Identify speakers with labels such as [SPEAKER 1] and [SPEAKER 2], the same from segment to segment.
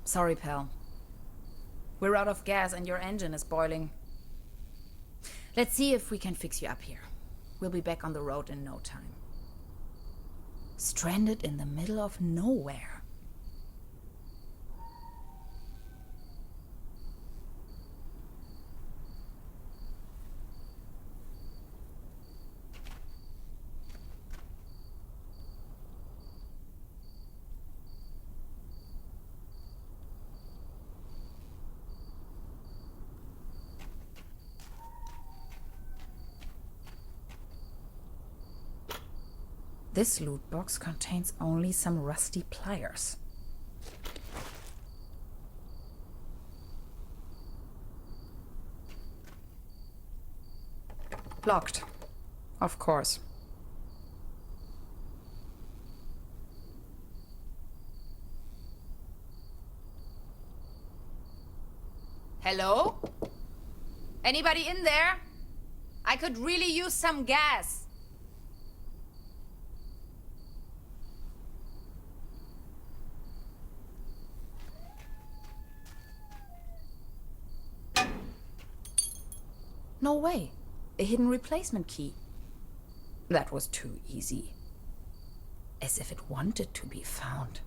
[SPEAKER 1] Sorry, pal. We're out of gas and your engine is boiling. Let's see if we can fix you up here. We'll be back on the road in no time. Stranded in the middle of nowhere. This loot box contains only some rusty pliers. Locked. Of course. Hello? Anybody in there? I could really use some gas. No way. A hidden replacement key. That was too easy. As if it wanted to be found.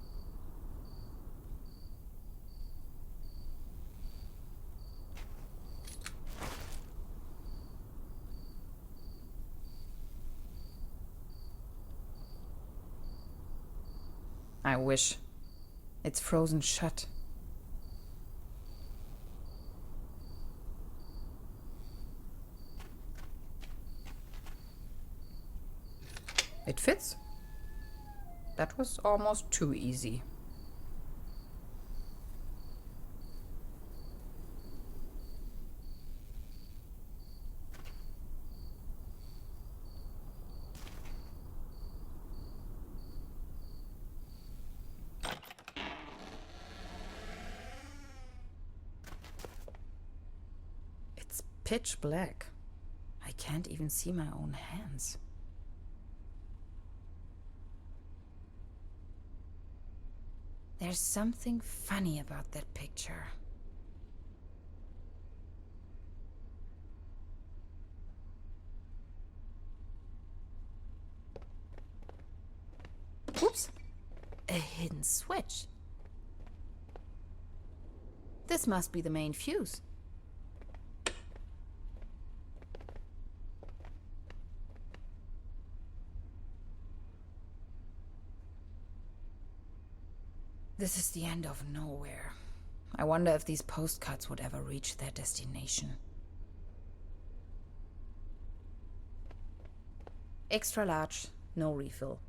[SPEAKER 1] I wish. It's frozen shut. It fits. That was almost too easy. It's pitch black. I can't even see my own hands. There's something funny about that picture. Oops! A hidden switch. This must be the main fuse. This is the end of nowhere. I wonder if these postcards would ever reach their destination. Extra large, no refill.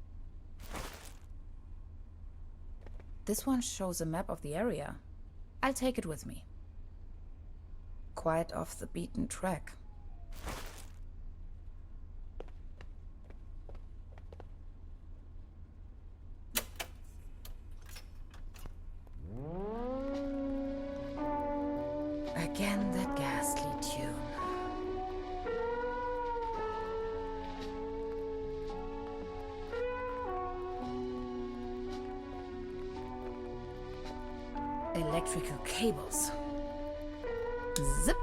[SPEAKER 1] This one shows a map of the area. I'll take it with me. Quite off the beaten track. Again, that ghastly tune. Electrical cables. Zip.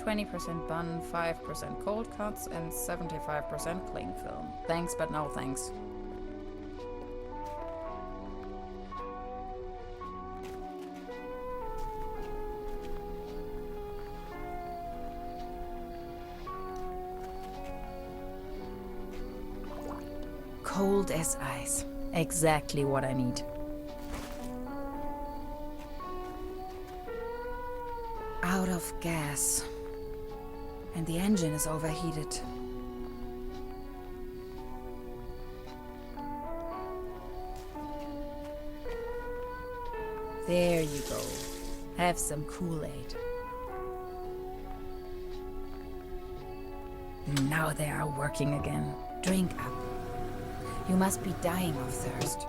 [SPEAKER 1] %, bun, 5% cold cuts, and 75% cling film. Thanks, but no thanks. Cold as ice. Exactly what I need. Out of gas. And the engine is overheated. There you go. Have some Kool-Aid. Now they are working again. Drink up. You must be dying of thirst.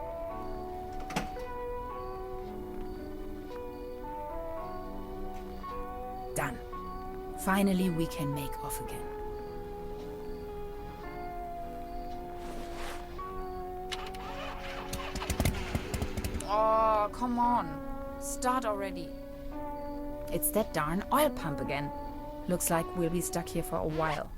[SPEAKER 1] Done. Finally, we can make off again. Oh, come on. Start already. It's that darn oil pump again. Looks like we'll be stuck here for a while.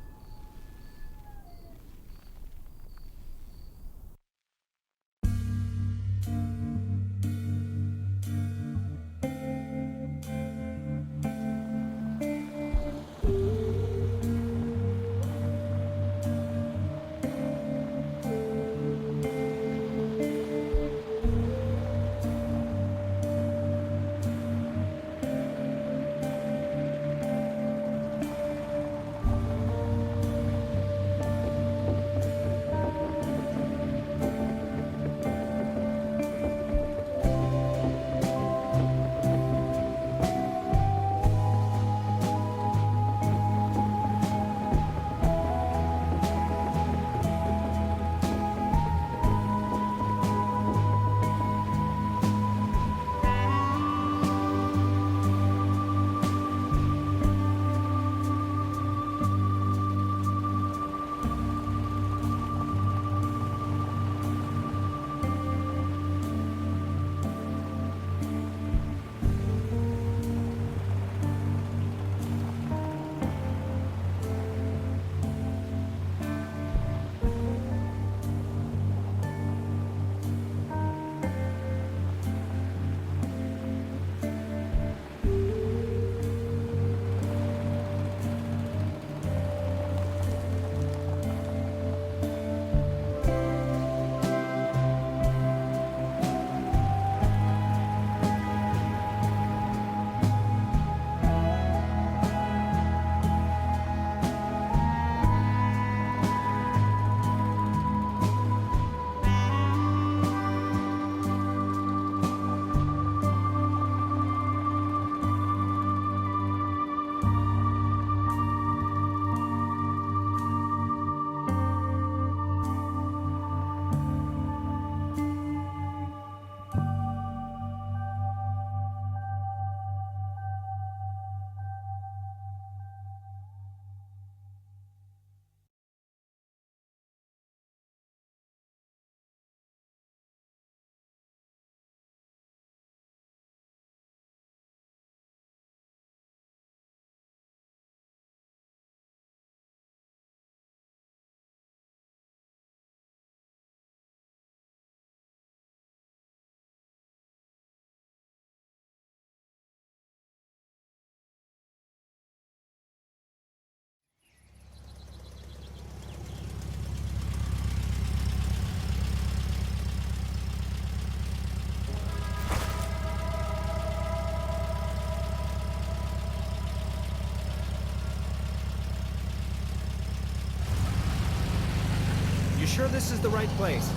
[SPEAKER 2] You sure this is the right place?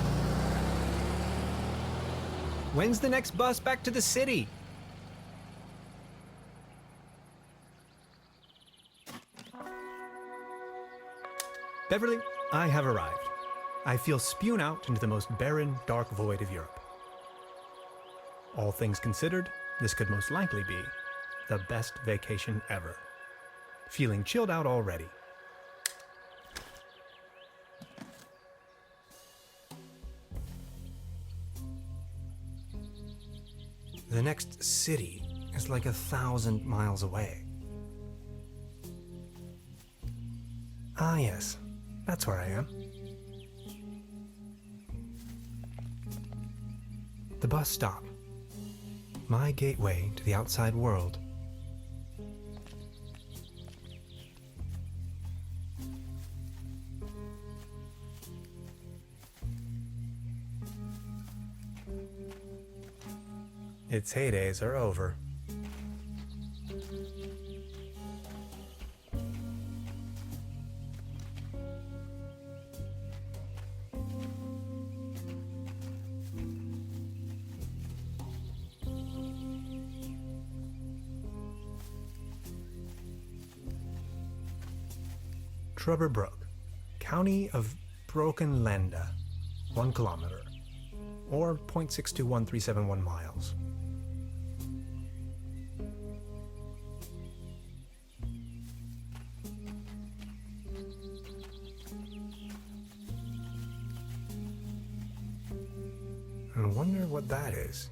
[SPEAKER 2] When's the next bus back to the city? Beverly, I have arrived. I feel spewed out into the most barren, dark void of Europe. All things considered, this could most likely be the best vacation ever. Feeling chilled out already. The next city is like 1,000 miles away. Ah, yes. That's where I am. The bus stop. My gateway to the outside world. Its heydays are over. Truberbrook, County of Brokenlanda, 1 kilometer, or 0.621371 miles. I wonder what that is.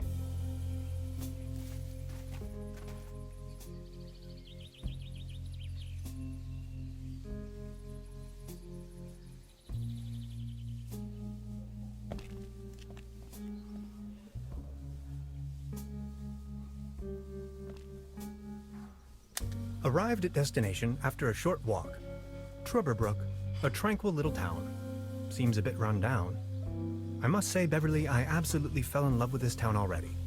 [SPEAKER 2] Arrived at destination after a short walk. Truberbrook, a tranquil little town. Seems a bit run down. I must say, Beverly, I absolutely fell in love with this town already.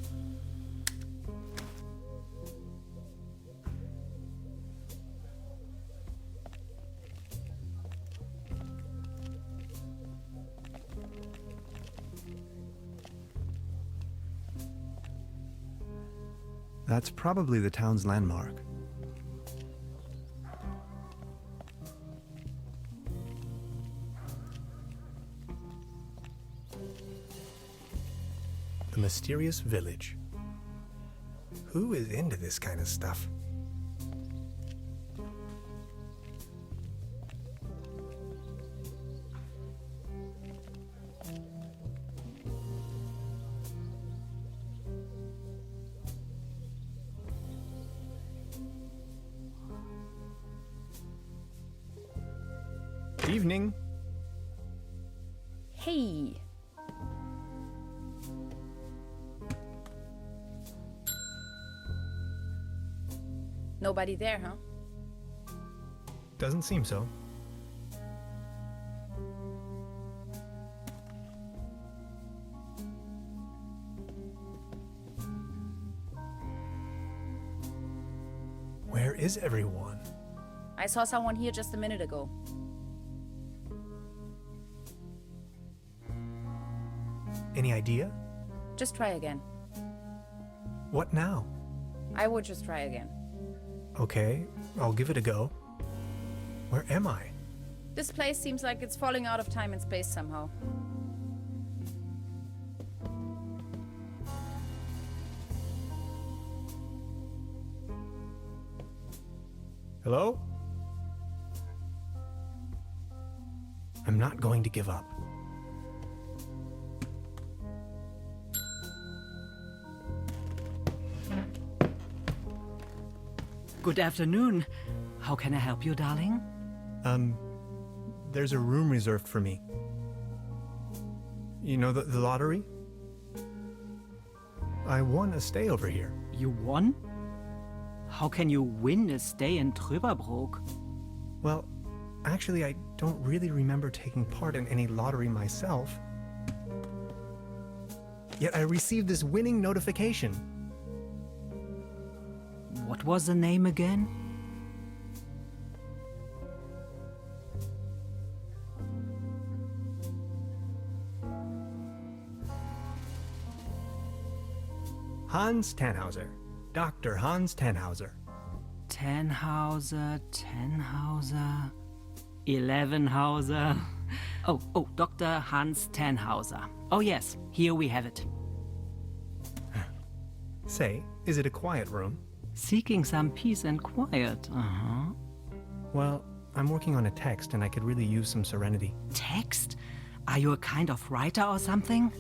[SPEAKER 2] That's probably the town's landmark. The mysterious village. Who is into this kind of stuff? Evening.
[SPEAKER 1] Hey. Nobody there, huh?
[SPEAKER 2] Doesn't seem so. Where is everyone?
[SPEAKER 1] I saw someone here just a minute ago.
[SPEAKER 2] Any idea?
[SPEAKER 1] Just try again.
[SPEAKER 2] What now?
[SPEAKER 1] I would just try again.
[SPEAKER 2] Okay, I'll give it a go. Where am I?
[SPEAKER 1] This place seems like it's falling out of time and space somehow.
[SPEAKER 2] Hello? I'm not going to give up.
[SPEAKER 3] Good afternoon. How can I help you, darling?
[SPEAKER 2] There's a room reserved for me. You know the lottery? I won a stay over here.
[SPEAKER 3] You won? How can you win a stay in Truberbrook?
[SPEAKER 2] Well, actually, I don't really remember taking part in any lottery myself. Yet I received this winning notification.
[SPEAKER 3] What was the name again?
[SPEAKER 2] Hans Tannhauser. Dr. Hans Tannhauser.
[SPEAKER 3] Tannhauser, 11hauser. Oh, Dr. Hans Tannhauser. Oh yes, here we have it.
[SPEAKER 2] Say, is it a quiet room?
[SPEAKER 3] Seeking some peace and quiet,
[SPEAKER 2] Well, I'm working on a text and I could really use some serenity.
[SPEAKER 3] Text? Are you a kind of writer or something?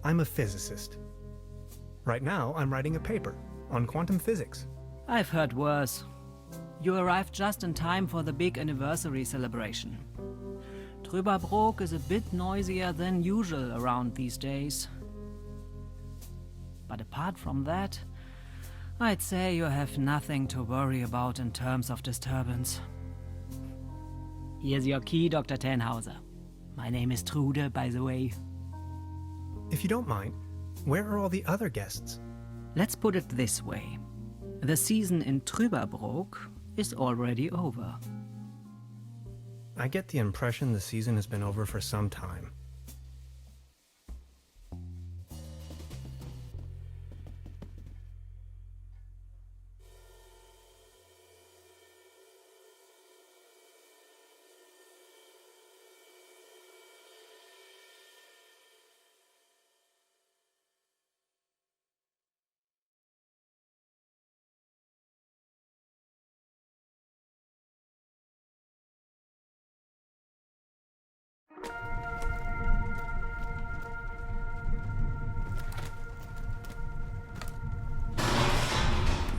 [SPEAKER 2] I'm a physicist. Right now, I'm writing a paper on quantum physics.
[SPEAKER 3] I've heard worse. You arrived just in time for the big anniversary celebration. Truberbrook is a bit noisier than usual around these days. But apart from that, I'd say you have nothing to worry about in terms of disturbance. Here's your key, Dr. Tannhauser. My name is Trude, by the way.
[SPEAKER 2] If you don't mind, where are all the other guests?
[SPEAKER 3] Let's put it this way. The season in Truberbrook is already over.
[SPEAKER 2] I get the impression the season has been over for some time.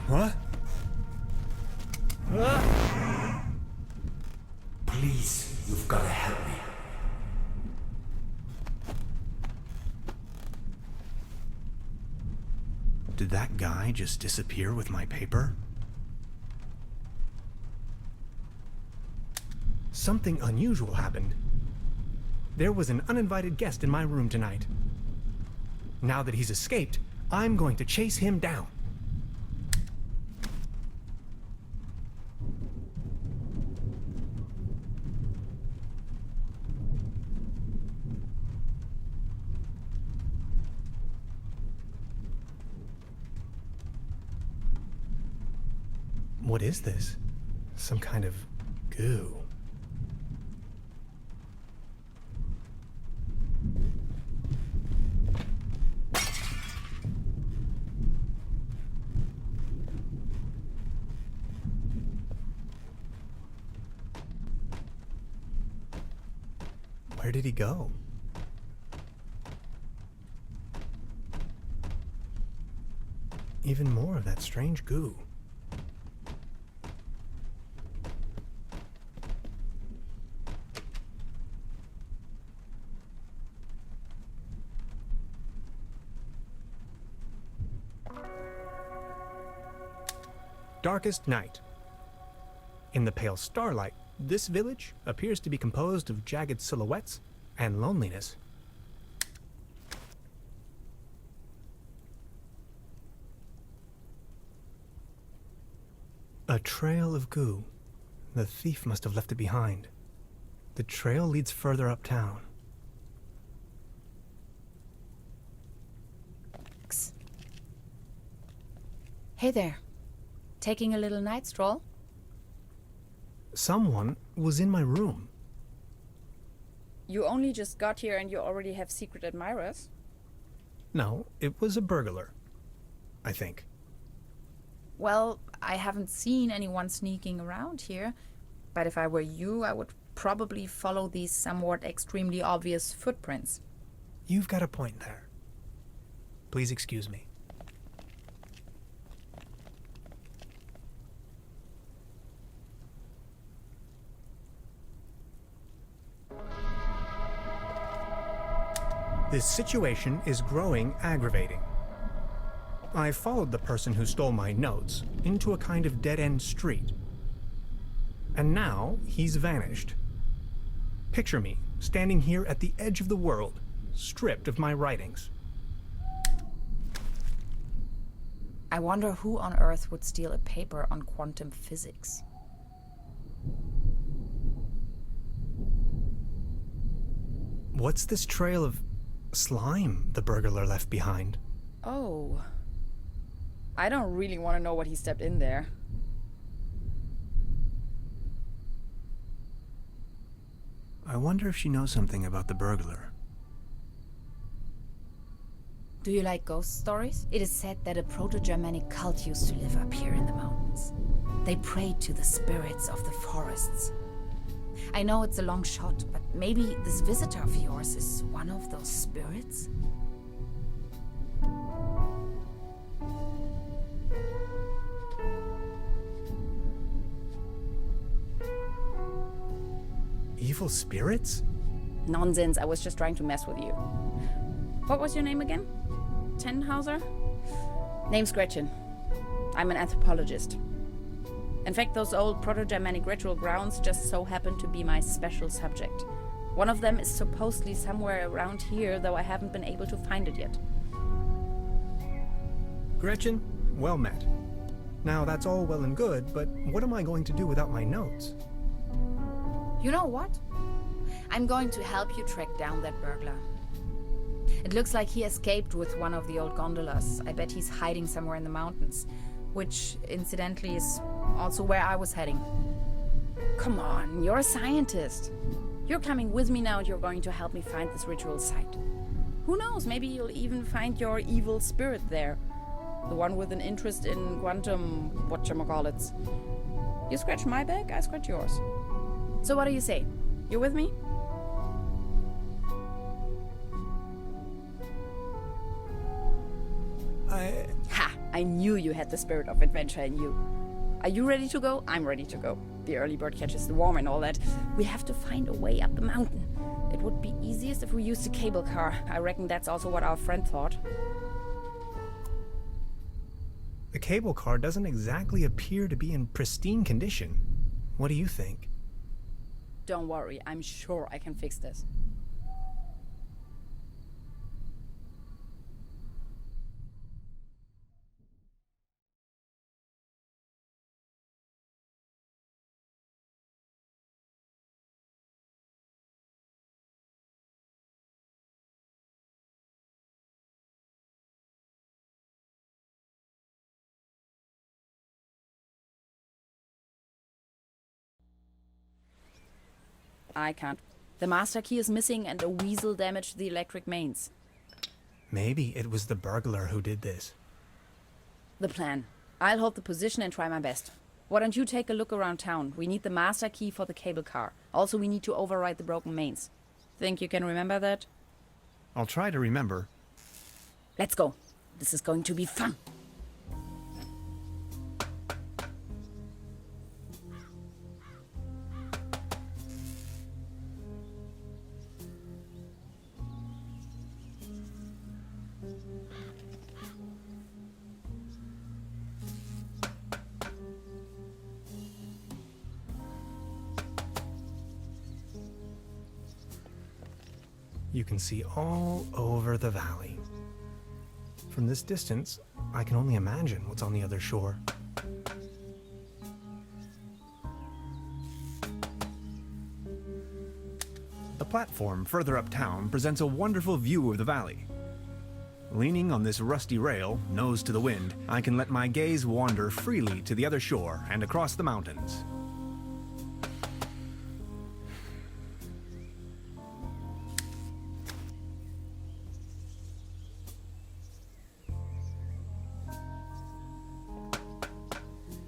[SPEAKER 2] What?
[SPEAKER 4] Please, you've got to help me.
[SPEAKER 2] Did that guy just disappear with my paper? Something unusual happened. There was an uninvited guest in my room tonight. Now that he's escaped, I'm going to chase him down. What is this? Some kind of goo. Where did he go? Even more of that strange goo. Darkest night. In the pale starlight, this village appears to be composed of jagged silhouettes and loneliness. A trail of goo. The thief must have left it behind. The trail leads further uptown.
[SPEAKER 1] Hey there. Taking a little night stroll?
[SPEAKER 2] Someone was in my room.
[SPEAKER 1] You only just got here and you already have secret admirers?
[SPEAKER 2] No, it was a burglar. I think.
[SPEAKER 1] Well, I haven't seen anyone sneaking around here, but if I were you, I would probably follow these somewhat extremely obvious footprints.
[SPEAKER 2] You've got a point there. Please excuse me. This situation is growing aggravating. I followed the person who stole my notes into a kind of dead-end street. And now he's vanished. Picture me standing here at the edge of the world, stripped of my writings.
[SPEAKER 1] I wonder who on earth would steal a paper on quantum physics.
[SPEAKER 2] What's this trail of slime the burglar left behind?
[SPEAKER 1] Oh. I don't really want to know what he stepped in there.
[SPEAKER 2] I wonder if she knows something about the burglar.
[SPEAKER 1] Do you like ghost stories? It is said that a Proto-Germanic cult used to live up here in the mountains. They prayed to the spirits of the forests. I know it's a long shot, but maybe this visitor of yours is one of those spirits?
[SPEAKER 2] Evil spirits?
[SPEAKER 1] Nonsense, I was just trying to mess with you. What was your name again? Tenhauser? Name's Gretchen. I'm an anthropologist. In fact, those old Proto-Germanic ritual grounds just so happen to be my special subject. One of them is supposedly somewhere around here, though I haven't been able to find it yet.
[SPEAKER 2] Gretchen, well met. Now that's all well and good, but what am I going to do without my notes?
[SPEAKER 1] You know what? I'm going to help you track down that burglar. It looks like he escaped with one of the old gondolas. I bet he's hiding somewhere in the mountains, which, incidentally, is also where I was heading. Come on, you're a scientist. You're coming with me now and you're going to help me find this ritual site. Who knows, maybe you'll even find your evil spirit there. The one with an interest in quantum whatchamacallits. You scratch my back, I scratch yours. So what do you say? You with me? Ha! I knew you had the spirit of adventure in you. Are you ready to go? I'm ready to go. The early bird catches the worm and all that. We have to find a way up the mountain. It would be easiest if we used a cable car. I reckon that's also what our friend thought.
[SPEAKER 2] the cable car doesn't exactly appear to be in pristine condition. What do you think?
[SPEAKER 1] Don't worry, I'm sure I can fix this. I can't. The master key is missing and a weasel damaged the electric mains.
[SPEAKER 2] Maybe it was the burglar who did this.
[SPEAKER 1] The plan. I'll hold the position and try my best. Why don't you take a look around town? We need the master key for the cable car. Also, we need to override the broken mains. Think you can remember that?
[SPEAKER 2] I'll try to remember.
[SPEAKER 1] Let's go. This is going to be fun.
[SPEAKER 2] You can see all over the valley. From this distance, I can only imagine what's on the other shore. The platform further uptown presents a wonderful view of the valley. Leaning on this rusty rail, nose to the wind, I can let my gaze wander freely to the other shore and across the mountains.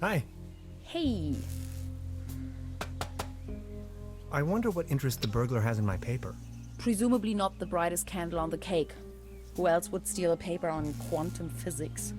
[SPEAKER 2] Hi.
[SPEAKER 1] Hey.
[SPEAKER 2] I wonder what interest the burglar has in my paper.
[SPEAKER 1] Presumably not the brightest candle on the cake. Who else would steal a paper on quantum physics?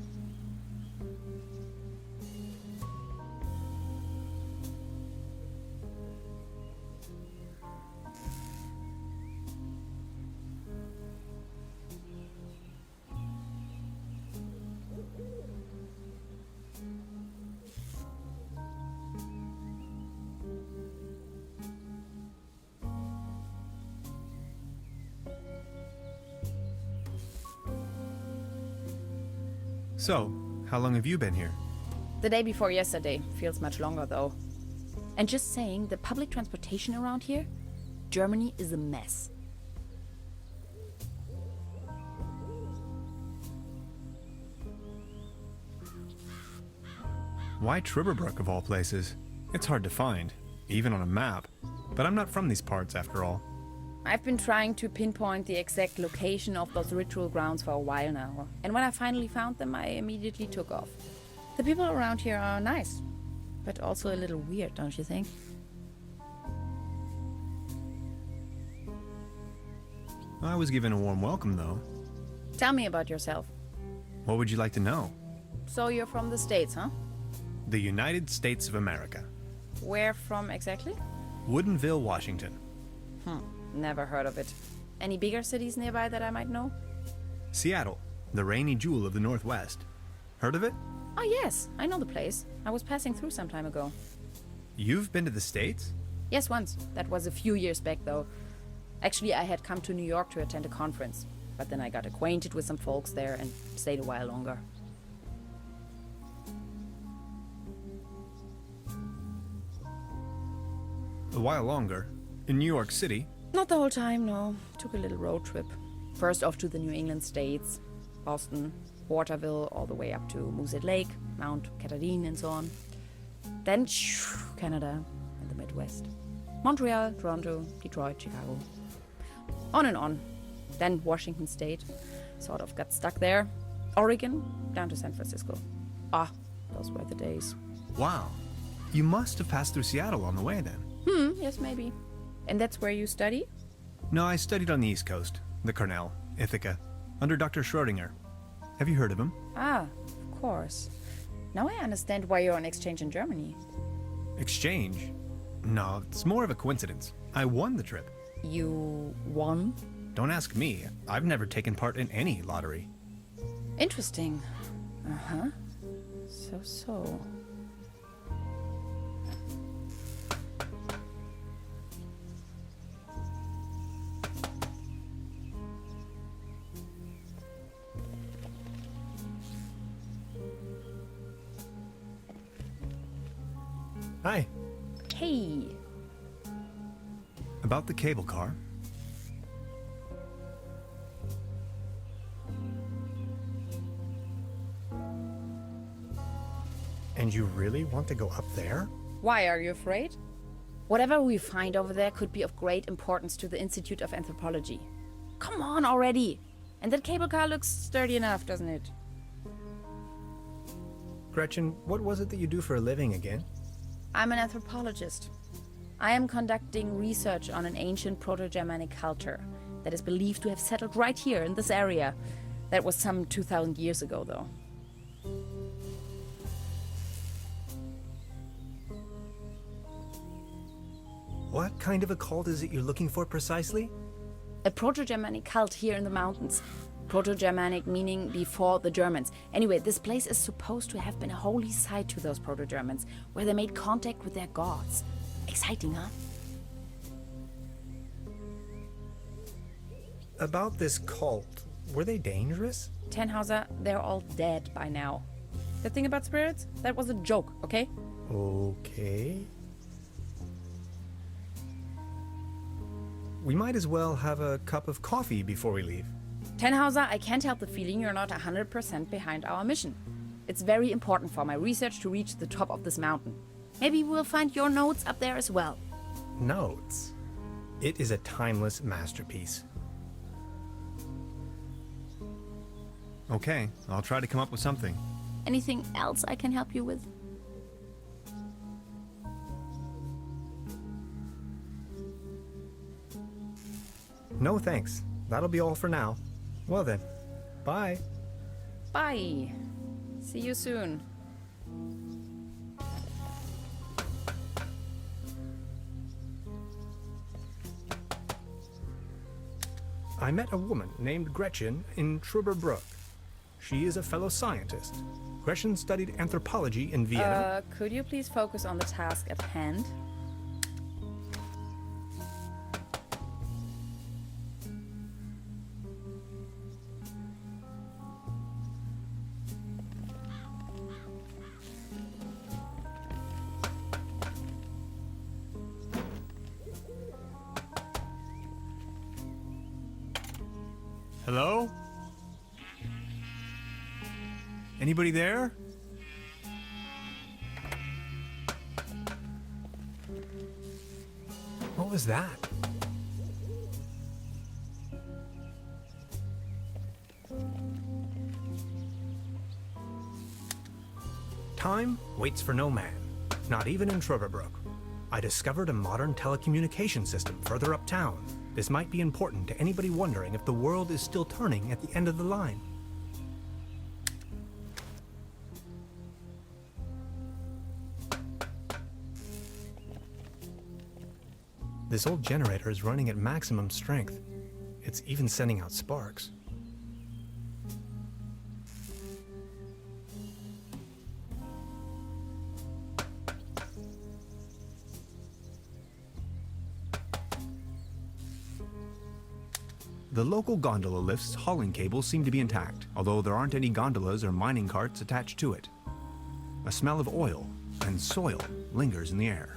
[SPEAKER 2] So, how long have you been here?
[SPEAKER 1] The day before yesterday. Feels much longer though. And just saying, the public transportation around here, Germany is a mess.
[SPEAKER 2] Why Truberbrook of all places? It's hard to find, even on a map. But I'm not from these parts after all.
[SPEAKER 1] I've been trying to pinpoint the exact location of those ritual grounds for a while now. And when I finally found them, I immediately took off. The people around here are nice, but also a little weird, don't you think?
[SPEAKER 2] I was given a warm welcome, though.
[SPEAKER 1] Tell me about yourself.
[SPEAKER 2] What would you like to know?
[SPEAKER 1] So you're from the States, huh?
[SPEAKER 2] The United States of America.
[SPEAKER 1] Where from exactly?
[SPEAKER 2] Woodinville, Washington.
[SPEAKER 1] Never heard of it. Any bigger cities nearby that I might know?
[SPEAKER 2] Seattle, the rainy jewel of the Northwest. Heard of it?
[SPEAKER 1] Oh yes, I know the place. I was passing through some time ago.
[SPEAKER 2] You've been to the States?
[SPEAKER 1] Yes, once. That was a few years back though. Actually, I had come to New York to attend a conference. But then I got acquainted with some folks there and stayed a while longer.
[SPEAKER 2] A while longer. In New York City?
[SPEAKER 1] Not the whole time, no. Took a little road trip. First off to the New England states, Boston, Waterville, all the way up to Moosehead Lake, Mount Catherine and so on. Then Canada and the Midwest. Montreal, Toronto, Detroit, Chicago. On and on. Then Washington State. Sort of got stuck there. Oregon, down to San Francisco. Ah, those were the days.
[SPEAKER 2] Wow. You must have passed through Seattle on the way then.
[SPEAKER 1] Yes, maybe. And that's where you study?
[SPEAKER 2] No, I studied on the East Coast, the Cornell, Ithaca, under Dr. Schrodinger. Have you heard of him?
[SPEAKER 1] Ah, of course. Now I understand why you're on exchange in Germany.
[SPEAKER 2] Exchange? No, it's more of a coincidence. I won the trip.
[SPEAKER 1] You won?
[SPEAKER 2] Don't ask me. I've never taken part in any lottery.
[SPEAKER 1] Interesting. Uh-huh. So.
[SPEAKER 2] Hi.
[SPEAKER 1] Hey.
[SPEAKER 2] About the cable car. And you really want to go up there?
[SPEAKER 1] Why, are you afraid? Whatever we find over there could be of great importance to the Institute of Anthropology. Come on already! And that cable car looks sturdy enough, doesn't it?
[SPEAKER 2] Gretchen, what was it that you do for a living again?
[SPEAKER 1] I'm an anthropologist. I am conducting research on an ancient Proto-Germanic culture that is believed to have settled right here in this area. That was some 2,000 years ago, though.
[SPEAKER 2] What kind of a cult is it you're looking for precisely?
[SPEAKER 1] A Proto-Germanic cult here in the mountains. Proto-Germanic meaning before the Germans. Anyway, this place is supposed to have been a holy site to those Proto-Germans, where they made contact with their gods. Exciting, huh?
[SPEAKER 2] About this cult, were they dangerous?
[SPEAKER 1] Tannhauser, they're all dead by now. The thing about spirits? That was a joke, okay?
[SPEAKER 2] Okay. We might as well have a cup of coffee before we leave.
[SPEAKER 1] Tannhauser, I can't help the feeling you're not 100% behind our mission. It's very important for my research to reach the top of this mountain. Maybe we'll find your notes up there as well.
[SPEAKER 2] Notes? It is a timeless masterpiece. Okay, I'll try to come up with something.
[SPEAKER 1] Anything else I can help you with?
[SPEAKER 2] No thanks. That'll be all for now. Well then, bye.
[SPEAKER 1] Bye. See you soon.
[SPEAKER 2] I met a woman named Gretchen in Truberbrook. She is a fellow scientist. Gretchen studied anthropology in Vienna.
[SPEAKER 1] Could you please focus on the task at hand?
[SPEAKER 2] Hello? Anybody there? What was that? Time waits for no man, not even in Truberbrook. I discovered a modern telecommunication system further uptown. This might be important to anybody wondering if the world is still turning at the end of the line. This old generator is running at maximum strength. It's even sending out sparks. The local gondola lift's hauling cables seem to be intact, although there aren't any gondolas or mining carts attached to it. A smell of oil and soil lingers in the air.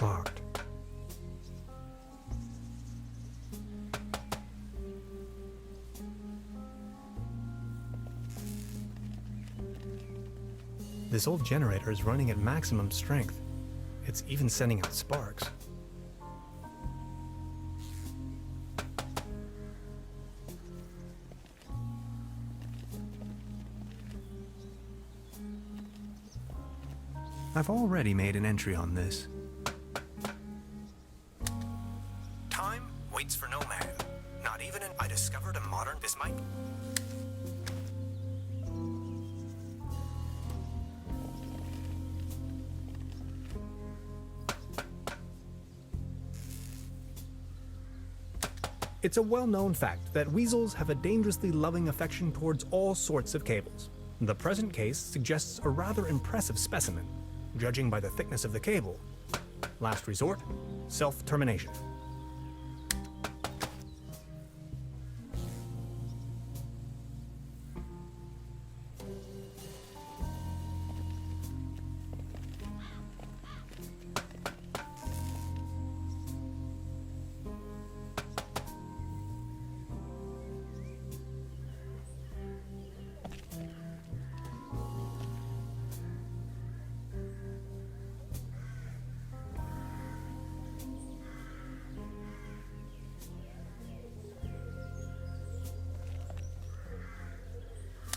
[SPEAKER 2] Locked. This old generator is running at maximum strength. It's even sending out sparks. I've already made an entry on this. Time waits for no man. Not even I discovered a modern Bismite. It's a well-known fact that weasels have a dangerously loving affection towards all sorts of cables. The present case suggests a rather impressive specimen, judging by the thickness of the cable. Last resort, self-termination.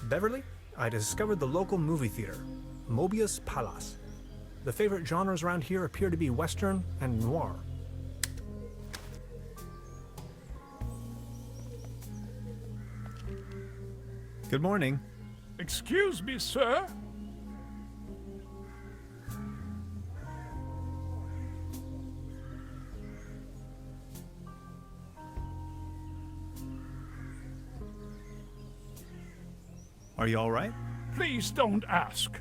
[SPEAKER 2] Beverly, I discovered the local movie theater, Mobius Palace. The favorite genres around here appear to be Western and noir. Good morning.
[SPEAKER 4] Excuse me, sir.
[SPEAKER 2] Are you all right?
[SPEAKER 4] Please don't ask.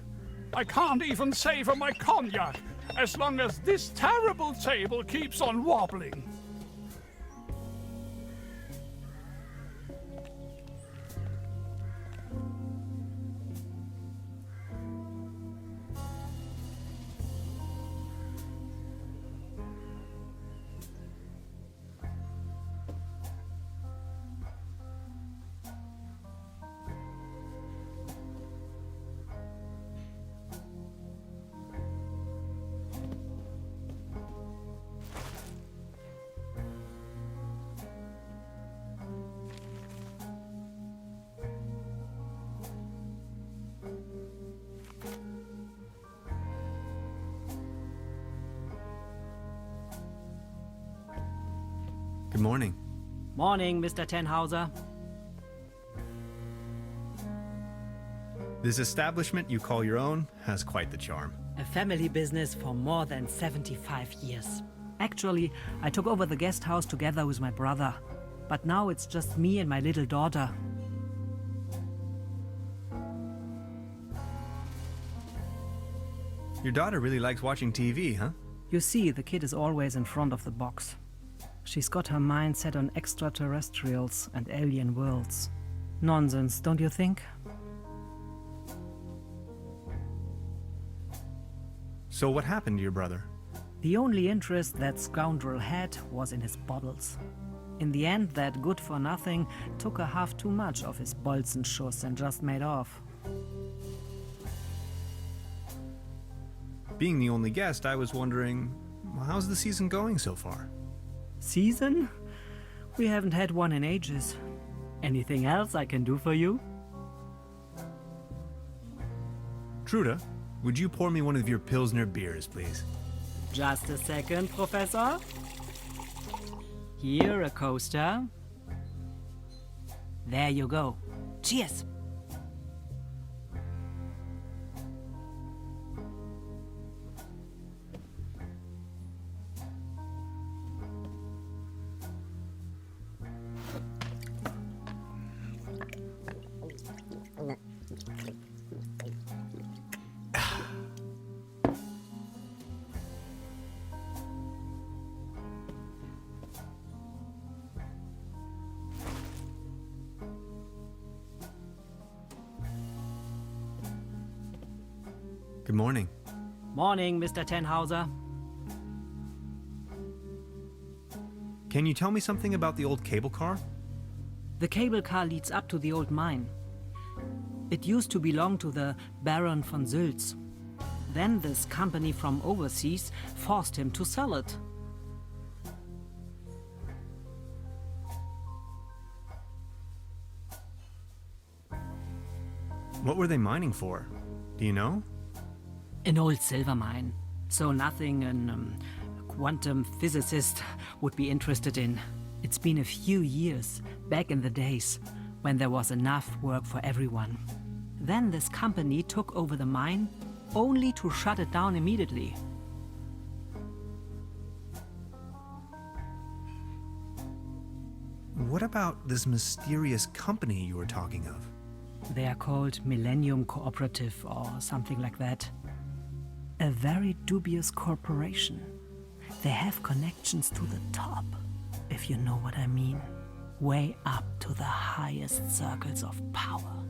[SPEAKER 4] I can't even savor my cognac as long as this terrible table keeps on wobbling.
[SPEAKER 2] Good morning.
[SPEAKER 3] Morning, Mr. Tenhauser.
[SPEAKER 2] This establishment you call your own has quite the charm.
[SPEAKER 3] A family business for more than 75 years. Actually, I took over the guest house together with my brother. But now it's just me and my little daughter.
[SPEAKER 2] Your daughter really likes watching TV, huh?
[SPEAKER 3] You see, the kid is always in front of the box. She's got her mind set on extraterrestrials and alien worlds. Nonsense, don't you think?
[SPEAKER 2] So what happened to your brother?
[SPEAKER 3] The only interest that scoundrel had was in his baubles. In the end, that good-for-nothing took a half too much of his Bolzenschuss and just made off.
[SPEAKER 2] Being the only guest, I was wondering, how's the season going so far?
[SPEAKER 3] Season? We haven't had one in ages. Anything else I can do for you?
[SPEAKER 2] Truda, would you pour me one of your Pilsner beers, please?
[SPEAKER 3] Just a second, Professor. Here, a coaster. There you go. Cheers!
[SPEAKER 2] Good morning.
[SPEAKER 3] Morning, Mr. Tenhauser.
[SPEAKER 2] Can you tell me something about the old cable car?
[SPEAKER 3] The cable car leads up to the old mine. It used to belong to the Baron von Sülz. Then this company from overseas forced him to sell it.
[SPEAKER 2] What were they mining for? Do you know?
[SPEAKER 3] An old silver mine. So nothing a quantum physicist would be interested in. It's been a few years, back in the days, when there was enough work for everyone. Then this company took over the mine, only to shut it down immediately.
[SPEAKER 2] What about this mysterious company you were talking of?
[SPEAKER 3] They are called Millennium Cooperative or something like that. A very dubious corporation. They have connections to the top, if you know what I mean. Way up to the highest circles of power.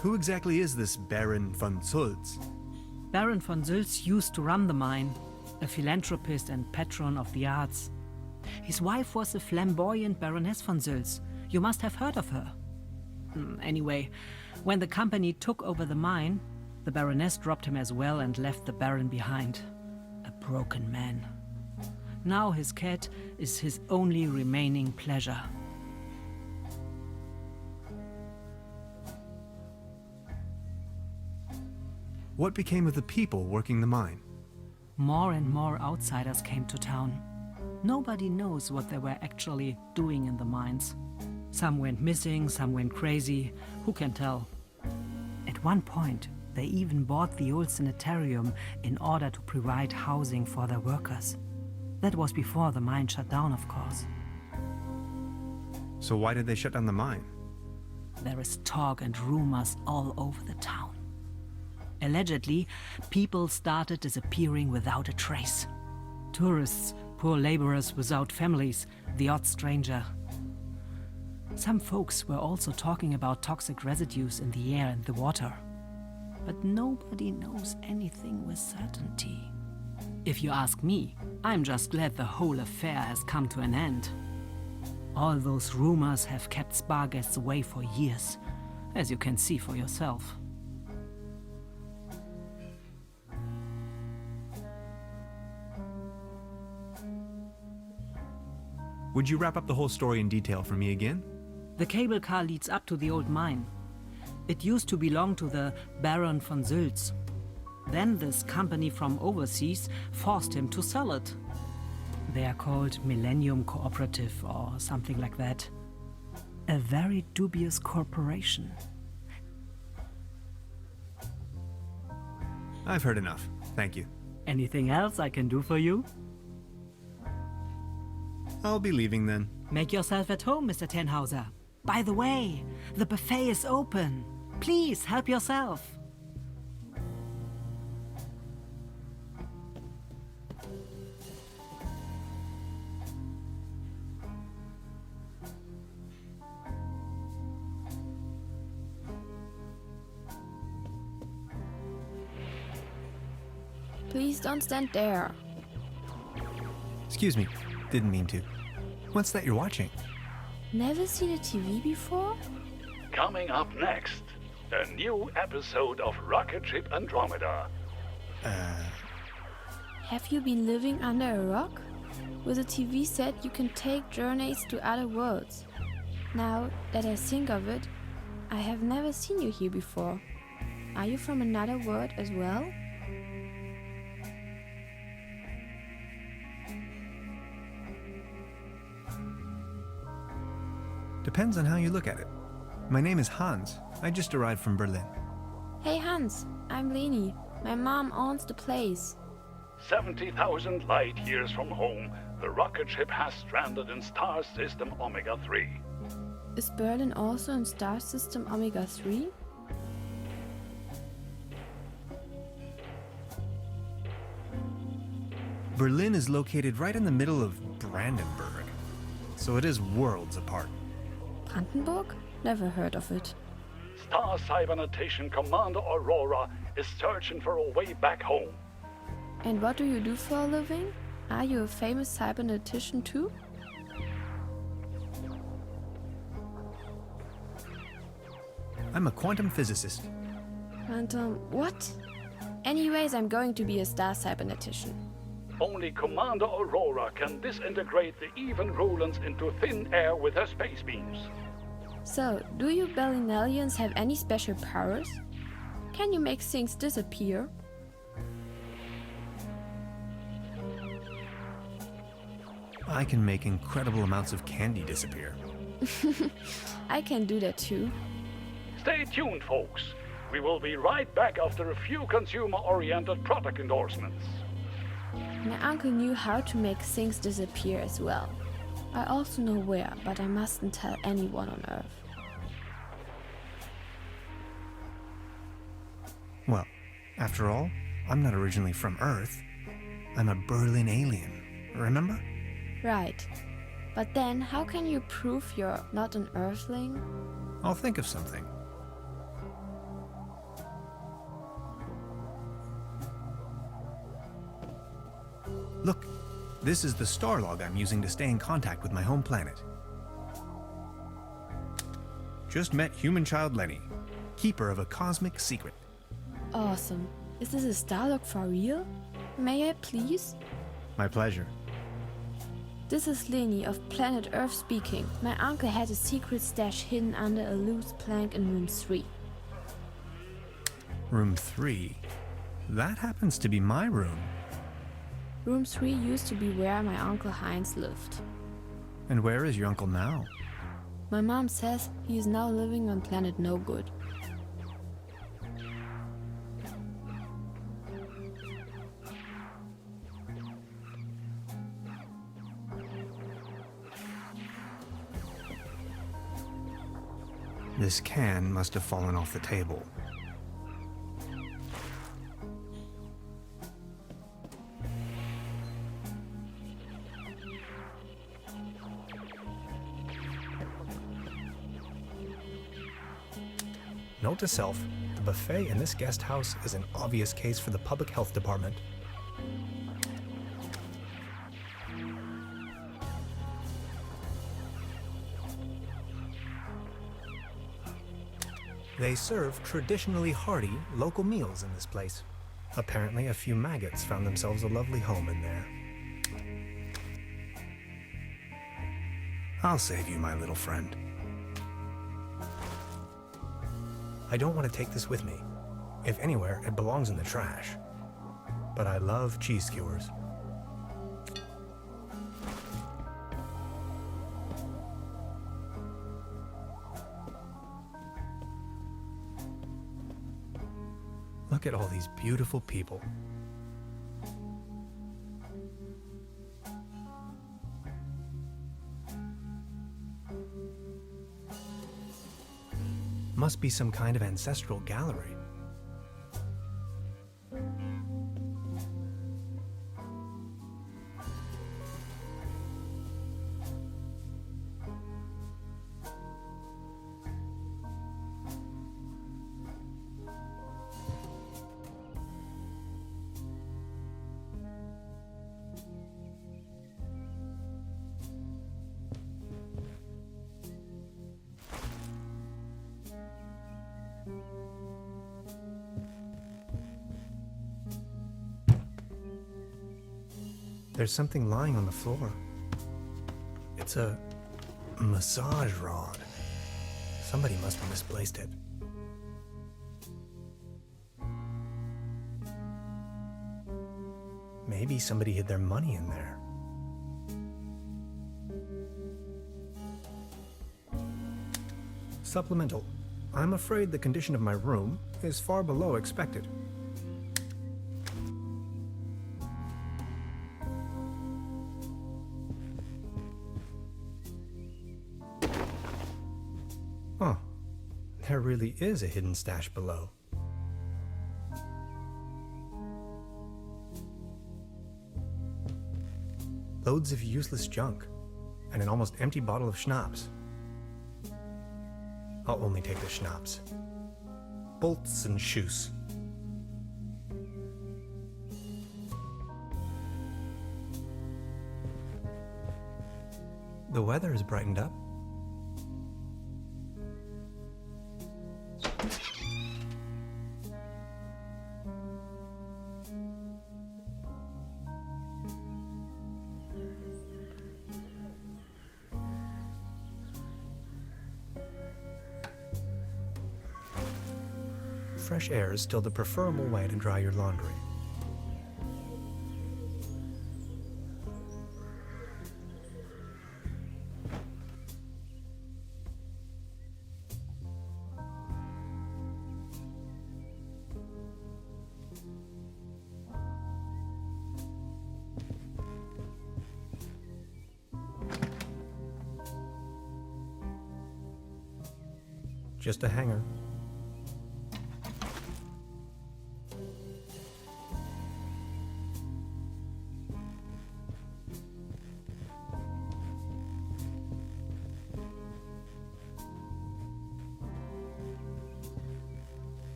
[SPEAKER 2] Who exactly is this Baron von Sulz?
[SPEAKER 3] Baron von Sulz used to run the mine, a philanthropist and patron of the arts. His wife was a flamboyant Baroness von Sulz. You must have heard of her. Anyway, when the company took over the mine, the Baroness dropped him as well and left the Baron behind. A broken man. Now his cat is his only remaining pleasure.
[SPEAKER 2] What became of the people working the mine?
[SPEAKER 3] More and more outsiders came to town. Nobody knows what they were actually doing in the mines. Some went missing, some went crazy. Who can tell? At one point, they even bought the old sanitarium in order to provide housing for their workers. That was before the mine shut down, of course.
[SPEAKER 2] So why did they shut down the mine?
[SPEAKER 3] There is talk and rumors all over the town. Allegedly, people started disappearing without a trace. Tourists, poor laborers without families, the odd stranger. Some folks were also talking about toxic residues in the air and the water. But nobody knows anything with certainty. If you ask me, I'm just glad the whole affair has come to an end. All those rumors have kept spa guests away for years, as you can see for yourself.
[SPEAKER 2] Would you wrap up the whole story in detail for me again?
[SPEAKER 3] The cable car leads up to the old mine. It used to belong to the Baron von Sulz. Then this company from overseas forced him to sell it. They are called Millennium Cooperative or something like that. A very dubious corporation.
[SPEAKER 2] I've heard enough. Thank you.
[SPEAKER 3] Anything else I can do for you?
[SPEAKER 2] I'll be leaving then.
[SPEAKER 3] Make yourself at home, Mr. Tenhauser. By the way, the buffet is open. Please help yourself.
[SPEAKER 5] Please don't stand there.
[SPEAKER 2] Excuse me. Didn't mean to. What's that you're watching?
[SPEAKER 5] Never seen a TV before?
[SPEAKER 4] Coming up next, a new episode of Rocket Ship Andromeda.
[SPEAKER 5] Have you been living under a rock? With a TV set you can take journeys to other worlds. Now that I think of it, I have never seen you here before. Are you from another world as well?
[SPEAKER 2] Depends on how you look at it. My name is Hans. I just arrived from Berlin.
[SPEAKER 5] Hey Hans, I'm Leni. My mom owns the place.
[SPEAKER 4] 70,000 light years from home, the rocket ship has stranded in star system Omega 3.
[SPEAKER 5] Is Berlin also in star system Omega 3?
[SPEAKER 2] Berlin is located right in the middle of Brandenburg, so it is worlds apart.
[SPEAKER 5] Brandenburg? Never heard of it.
[SPEAKER 4] Star Cybernetition Commander Aurora is searching for a way back home.
[SPEAKER 5] And what do you do for a living? Are you a famous cybernetician too?
[SPEAKER 2] I'm a quantum physicist.
[SPEAKER 5] Quantum what? Anyways, I'm going to be a star cybernetician.
[SPEAKER 4] Only Commander Aurora can disintegrate the even Rolands into thin air with her space beams.
[SPEAKER 5] So, do you Bellinellians have any special powers? Can you make things disappear?
[SPEAKER 2] I can make incredible amounts of candy disappear.
[SPEAKER 5] I can do that too.
[SPEAKER 4] Stay tuned, folks. We will be right back after a few consumer-oriented product endorsements.
[SPEAKER 5] My uncle knew how to make things disappear as well. I also know where, but I mustn't tell anyone on Earth.
[SPEAKER 2] Well, after all, I'm not originally from Earth. I'm a Berlin alien, remember?
[SPEAKER 5] Right. But then, how can you prove you're not an Earthling?
[SPEAKER 2] I'll think of something. Look, this is the star log I'm using to stay in contact with my home planet. Just met human child Lenny, keeper of a cosmic secret.
[SPEAKER 5] Awesome. Is this a Starlog for real? May I please?
[SPEAKER 2] My pleasure.
[SPEAKER 5] This is Lenny of planet Earth speaking. My uncle had a secret stash hidden under a loose plank in room 3.
[SPEAKER 2] Room 3? That happens to be my room.
[SPEAKER 5] Room 3 used to be where my uncle Heinz lived.
[SPEAKER 2] And where is your uncle now?
[SPEAKER 5] My mom says he is now living on planet No Good.
[SPEAKER 2] This can must have fallen off the table. Note to self, the buffet in this guest house is an obvious case for the public health department. They serve traditionally hearty local meals in this place. Apparently a few maggots found themselves a lovely home in there. I'll save you, my little friend. I don't want to take this with me. If anywhere, it belongs in the trash. But I love cheese skewers. Look at all these beautiful people. Must be some kind of ancestral gallery. There's something lying on the floor. It's a massage rod. Somebody must have misplaced it. Maybe somebody hid their money in there. Supplemental. I'm afraid the condition of my room is far below expected. Huh. There really is a hidden stash below. Loads of useless junk, and an almost empty bottle of schnapps. I'll only take the schnapps. Bolts and shoes. The weather has brightened up. fresh air is still the preferable way to dry your laundry. Just a hanger.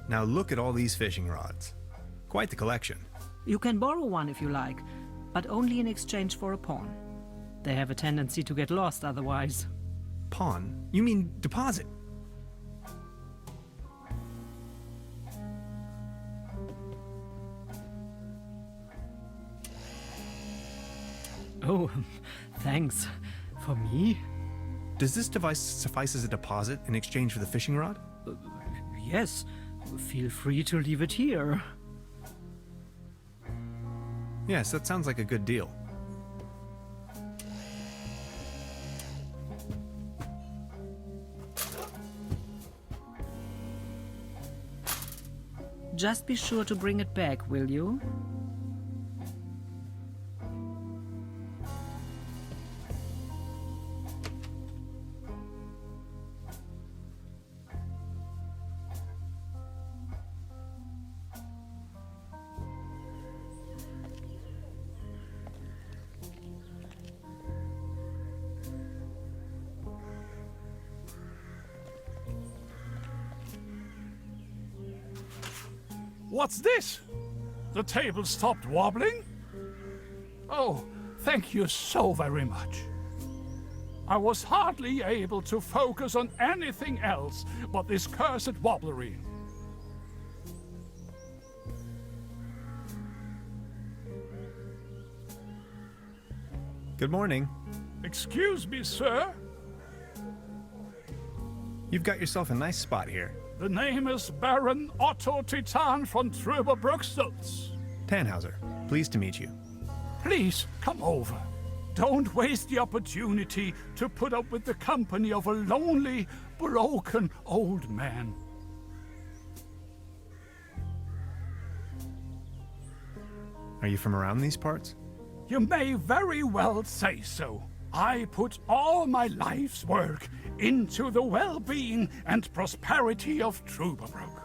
[SPEAKER 2] Now look at all these fishing rods. Quite the collection.
[SPEAKER 3] You can borrow one if you like, but only in exchange for a pawn. They have a tendency to get lost otherwise.
[SPEAKER 2] Pawn? You mean deposit?
[SPEAKER 3] Oh, thanks. For me?
[SPEAKER 2] Does this device suffice as a deposit in exchange for the fishing rod?
[SPEAKER 3] Yes. Feel free to leave it here.
[SPEAKER 2] Yes, that sounds like a good deal.
[SPEAKER 3] Just be sure to bring it back, will you?
[SPEAKER 4] What's this? The table stopped wobbling? Oh, thank you so very much. I was hardly able to focus on anything else but this cursed wobblery.
[SPEAKER 2] Good morning.
[SPEAKER 4] Excuse me, sir.
[SPEAKER 2] You've got yourself a nice spot here.
[SPEAKER 4] The name is Baron Otto Titan von Truberbrook.
[SPEAKER 2] Tannhauser, pleased to meet you.
[SPEAKER 4] Please, come over. Don't waste the opportunity to put up with the company of a lonely, broken old man.
[SPEAKER 2] Are you from around these parts?
[SPEAKER 4] You may very well say so. I put all my life's work into the well-being and prosperity of Truberbrook.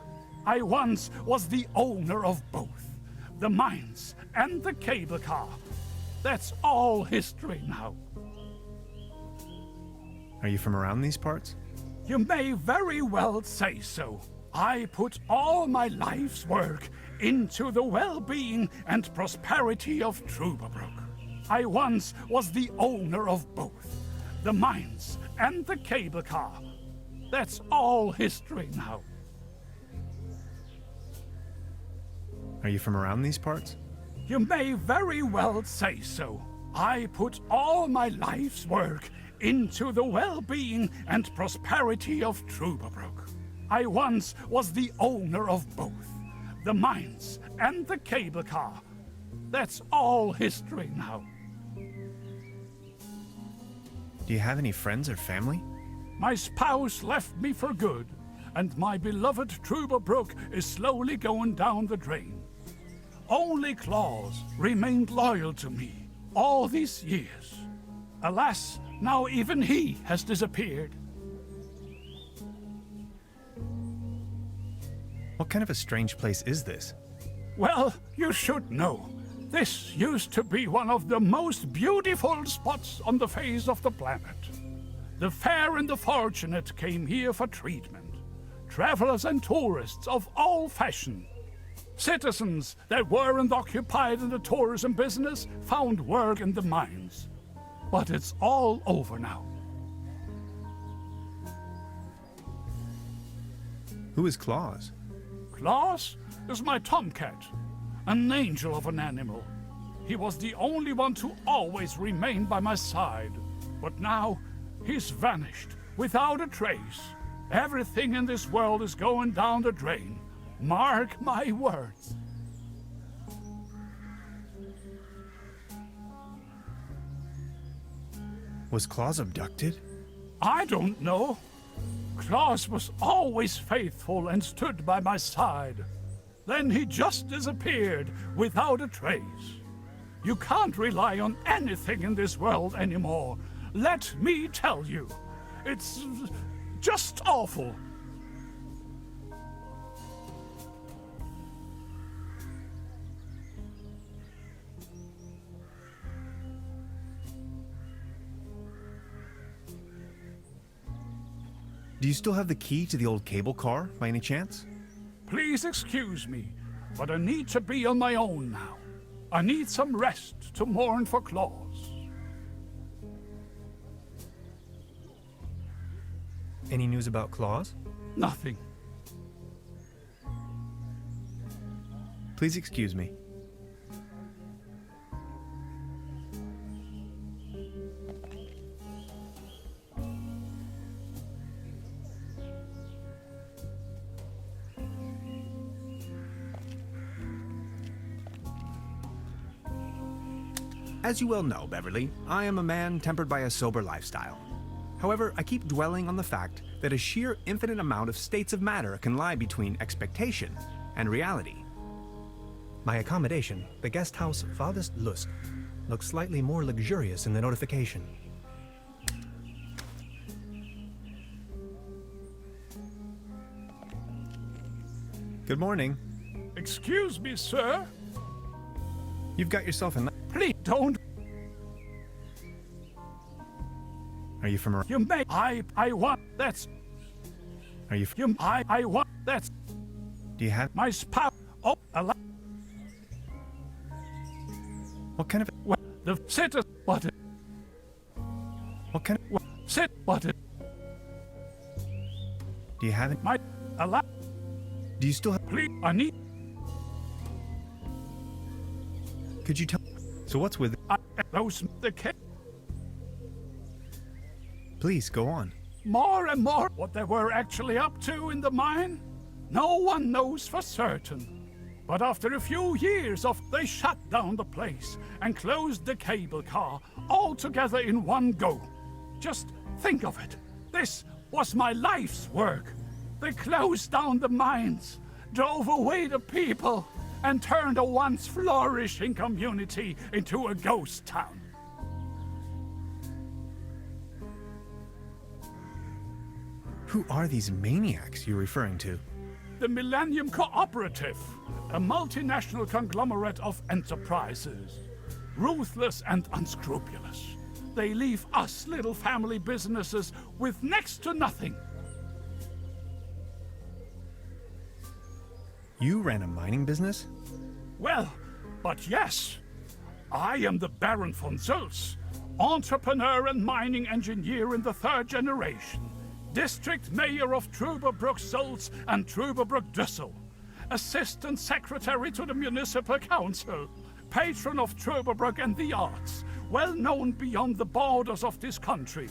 [SPEAKER 4] I once was the owner of both, the mines and the cable car. That's all history now.
[SPEAKER 2] Are you from around these parts?
[SPEAKER 4] You may very well say so. I put all my life's work into the well-being and prosperity of Truberbrook. I once was the owner of both, the mines and the cable car. That's all history now.
[SPEAKER 2] Are you from around these parts?
[SPEAKER 4] You may very well say so. I put all my life's work into the well-being and prosperity of Truberbrook. I once was the owner of both, the mines and the cable car. That's all history now.
[SPEAKER 2] Do you have any friends or family?
[SPEAKER 4] My spouse left me for good, and my beloved Truberbrook is slowly going down the drain. Only Claus remained loyal to me all these years. Alas, now even he has disappeared.
[SPEAKER 2] What kind of a strange place is this?
[SPEAKER 4] Well, you should know. This used to be one of the most beautiful spots on the face of the planet. The fair and the fortunate came here for treatment. Travelers and tourists of all fashion. Citizens that weren't occupied in the tourism business found work in the mines. But it's all over now.
[SPEAKER 2] Who is Claus?
[SPEAKER 4] Claus is my tomcat. An angel of an animal. He was the only one to always remain by my side. But now, he's vanished, without a trace. Everything in this world is going down the drain. Mark my words.
[SPEAKER 2] Was Claus abducted?
[SPEAKER 4] I don't know. Claus was always faithful and stood by my side. Then he just disappeared without a trace. You can't rely on anything in this world anymore. Let me tell you. It's just awful.
[SPEAKER 2] Do you still have the key to the old cable car, by any chance?
[SPEAKER 4] Please excuse me, but I need to be on my own now. I need some rest to mourn for Claus.
[SPEAKER 2] Any news about Claus?
[SPEAKER 4] Nothing.
[SPEAKER 2] Please excuse me. As you well know, Beverly, I am a man tempered by a sober lifestyle. However, I keep dwelling on the fact that a sheer infinite amount of states of matter can lie between expectation and reality. My accommodation, the guest house Vadest Lust, looks slightly more luxurious in the notification. Good morning.
[SPEAKER 4] Excuse me, sir.
[SPEAKER 2] You've got yourself a...
[SPEAKER 4] Please don't.
[SPEAKER 2] Are you from...
[SPEAKER 4] You may. I want. That's.
[SPEAKER 2] Are you...
[SPEAKER 4] You. I want. That's.
[SPEAKER 2] Do you have...
[SPEAKER 4] My spouse. Oh,
[SPEAKER 2] What kind of...
[SPEAKER 4] What? The sitter. What?
[SPEAKER 2] What kind of...
[SPEAKER 4] Sit. What?
[SPEAKER 2] Do you have it?
[SPEAKER 4] My. Allow.
[SPEAKER 2] Do you still have...
[SPEAKER 4] Please. I need.
[SPEAKER 2] Could you tell... So what's with...
[SPEAKER 4] Those. The kid.
[SPEAKER 2] Please, go on.
[SPEAKER 4] More and more what they were actually up to in the mine, no one knows for certain. But after a few years they shut down the place and closed the cable car all together in one go. Just think of it. This was my life's work. They closed down the mines, drove away the people, and turned a once flourishing community into a ghost town.
[SPEAKER 2] Who are these maniacs you're referring to?
[SPEAKER 4] The Millennium Cooperative, a multinational conglomerate of enterprises. Ruthless and unscrupulous. They leave us little family businesses with next to nothing.
[SPEAKER 2] You ran a mining business?
[SPEAKER 4] Well, but yes. I am the Baron von Sulz, entrepreneur and mining engineer in the third generation. District Mayor of Truberbrook Sulz and Truberbrook Düssel, Assistant Secretary to the Municipal Council, Patron of Truberbrook and the arts, well known beyond the borders of this country.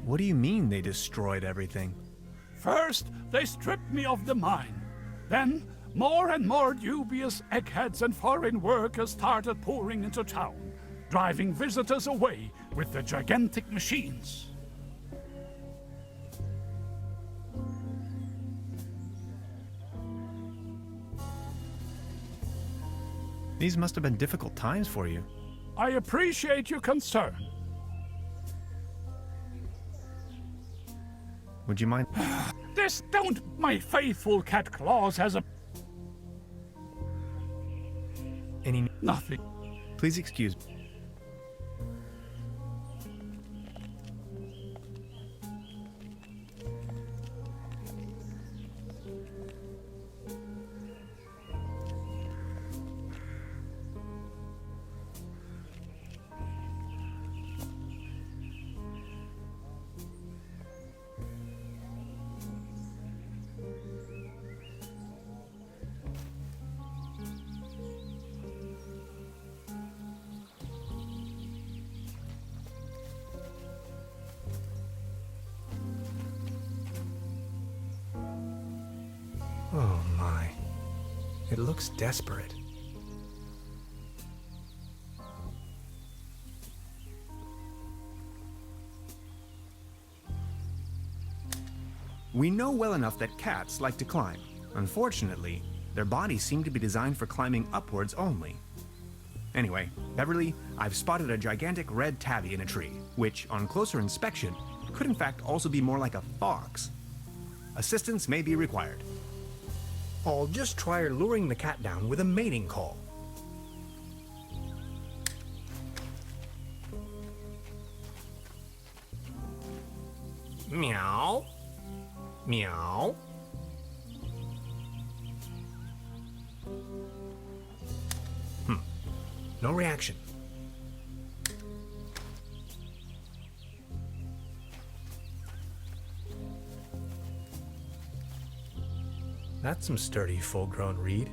[SPEAKER 2] What do you mean they destroyed everything?
[SPEAKER 4] First, they stripped me of the mine. Then, more and more dubious eggheads and foreign workers started pouring into town, driving visitors away with the gigantic machines.
[SPEAKER 2] These must have been difficult times for you.
[SPEAKER 4] I appreciate your concern.
[SPEAKER 2] Would you mind?
[SPEAKER 4] This don't. My faithful cat Claus has a...
[SPEAKER 2] Any...
[SPEAKER 4] nothing.
[SPEAKER 2] Please excuse me. It looks desperate. We know well enough that cats like to climb. Unfortunately, their bodies seem to be designed for climbing upwards only. Anyway, Beverly, I've spotted a gigantic red tabby in a tree, which, on closer inspection, could in fact also be more like a fox. Assistance may be required. I'll just try luring the cat down with a mating call. Meow. Meow. No reaction. That's some sturdy, full-grown reed.